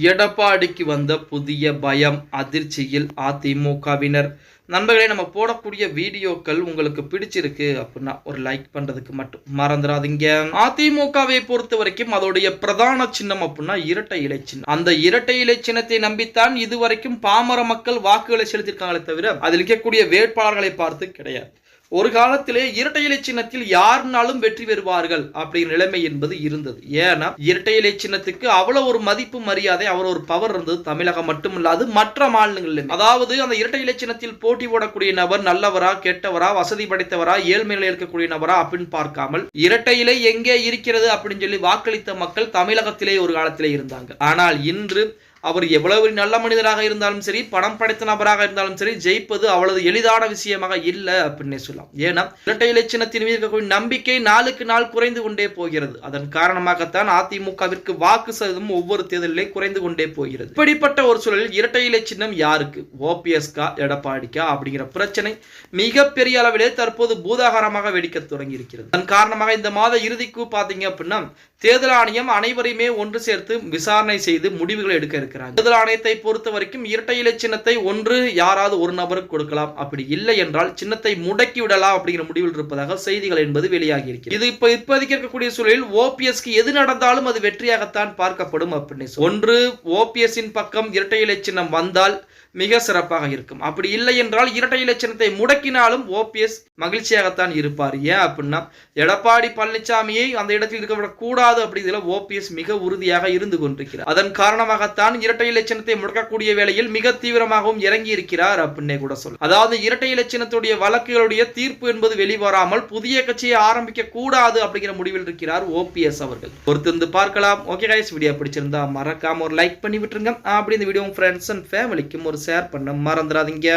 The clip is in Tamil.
எடப்பாடிக்கு வந்த புதிய பயம் அதிர்ச்சியில் அதிமுகவினர். நண்பர்களே, நம்ம போடக்கூடிய வீடியோக்கள் உங்களுக்கு பிடிச்சிருக்கு அப்படின்னா ஒரு லைக் பண்றதுக்கு மட்டும் மறந்துடாதீங்க. அதிமுகவை பொறுத்த வரைக்கும் அதோடைய பிரதான சின்னம் அப்படின்னா இரட்டை இலை சின்னம். அந்த இரட்டை இலை சின்னத்தை நம்பித்தான் இதுவரைக்கும் பாமர மக்கள் வாக்குகளை செலுத்தியிருக்காங்களே தவிர அதில் இருக்கக்கூடிய வேட்பாளர்களை பார்த்து கிடையாது. ஒரு காலத்திலே இரட்டை இலை சின்னத்தில் யாருனாலும் வெற்றி பெறுவார்கள் அப்படிங்கிற நிலைமை என்பது இருந்தது. ஏன்னா இரட்டை இலை சின்னத்துக்கு அவ்வளவு ஒரு மதிப்பு மரியாதை, அவ்வளவு ஒரு பவர் இருந்தது. தமிழகம் மட்டுமில்லாது மற்ற மாநிலங்களிலும். அதாவது அந்த இரட்டை இலை சின்னத்தில் போட்டி போடக்கூடிய நபர் நல்லவரா, கெட்டவரா, வசதி படைத்தவரா, ஏழ்மை நிலையில் இருக்கக்கூடிய நபரா அப்படின்னு பார்க்காமல் இரட்டை இலை எங்கே இருக்கிறது அப்படின்னு சொல்லி வாக்களித்த மக்கள் தமிழகத்திலே ஒரு காலத்திலே இருந்தாங்க. ஆனால் இன்று அவர் எவ்வளவு நல்ல மனிதராக இருந்தாலும் சரி, பணம் படைத்த நபராக இருந்தாலும் சரி, ஜெயிப்பது அவ்வளவு எளிதான விஷயமாக இல்லை அப்படின்னே சொல்லலாம். ஏன்னா இரட்டை இலை சின்னத்தின் மீது இருக்கக்கூடிய நம்பிக்கை நாளுக்கு நாள் குறைந்து கொண்டே போகிறது. அதன் காரணமாகத்தான் அதிமுகவிற்கு வாக்கு சதவீதம் ஒவ்வொரு தேர்தலிலே குறைந்து கொண்டே போகிறது. இப்படிப்பட்ட ஒரு சூழலில் இரட்டை இலை சின்னம் யாருக்கு, ஓபிஎஸ்கா எடப்பாடிக்கா அப்படிங்கிற பிரச்சனை மிகப்பெரிய அளவிலே தற்போது பூதாகாரமாக வெடிக்க தொடங்கி இருக்கிறது. அதன் காரணமாக இந்த மாத இறுதிக்கு பாத்தீங்க அப்படின்னா தேர்தல் ஆணையம் அனைவரையுமே ஒன்று சேர்த்து விசாரணை செய்து முடிவுகளை எடுக்க இருக்கிறாங்க. தேர்தல் ஆணையத்தை பொறுத்த வரைக்கும் இரட்டை இலை சின்னத்தை ஒன்று யாராவது ஒரு நபருக்கு கொடுக்கலாம், அப்படி இல்லை என்றால் சின்னத்தை முடக்கி விடலாம் அப்படிங்கிற முடிவில் இருப்பதாக செய்திகள் என்பது வெளியாகி இருக்கிறது. இது இப்போதைக்கு இருக்கக்கூடிய சூழலில் ஓபிஎஸ்க்கு எது நடந்தாலும் அது வெற்றியாகத்தான் பார்க்கப்படும் அப்படின்னு. ஒன்று ஓபிஎஸ்ஸின் பக்கம் இரட்டை இலை சின்னம் வந்தால் மிக சிறப்பாக இருக்கும். அப்படி இல்லை என்றால் இரட்டை இலை சின்னத்தை முடக்கினாலும் ஓபிஎஸ் மகிழ்ச்சியாகத்தான் இருப்பார். ஏன் அப்படின்னா எடப்பாடி பழனிசாமியை அந்த இடத்தில் இருக்கக்கூடாது அப்படிங்கிறதுல ஓபிஎஸ் மிக உறுதியாக இருந்து கொண்டிருக்கிறார். அதன் காரணமாகத்தான் இரட்டை இலை சின்னத்தை முடக்கக்கூடிய வேளையில் மிக தீவிரமாகவும் இறங்கி இருக்கிறார் அப்படின்னே கூட சொல்ல. அதாவது இரட்டை இலை சின்னத்துடைய வழக்குகளுடைய தீர்ப்பு என்பது வெளிவராமல் புதிய கட்சியை ஆரம்பிக்க கூடாது அப்படிங்கிற முடிவில் இருக்கிறார் ஓபிஎஸ் அவர்கள். பொறுத்திருந்து பார்க்கலாம். ஓகே கைஸ், வீடியோ பிடிச்சிருந்தா மறக்காம ஒரு லைக் பண்ணி விட்டுருங்க. அப்படி இந்த வீடியோ ஃப்ரெண்ட்ஸ் அண்ட் ஃபேமிலிக்கும் ஒரு ஷேர் பண்ண மறந்துடாதீங்க.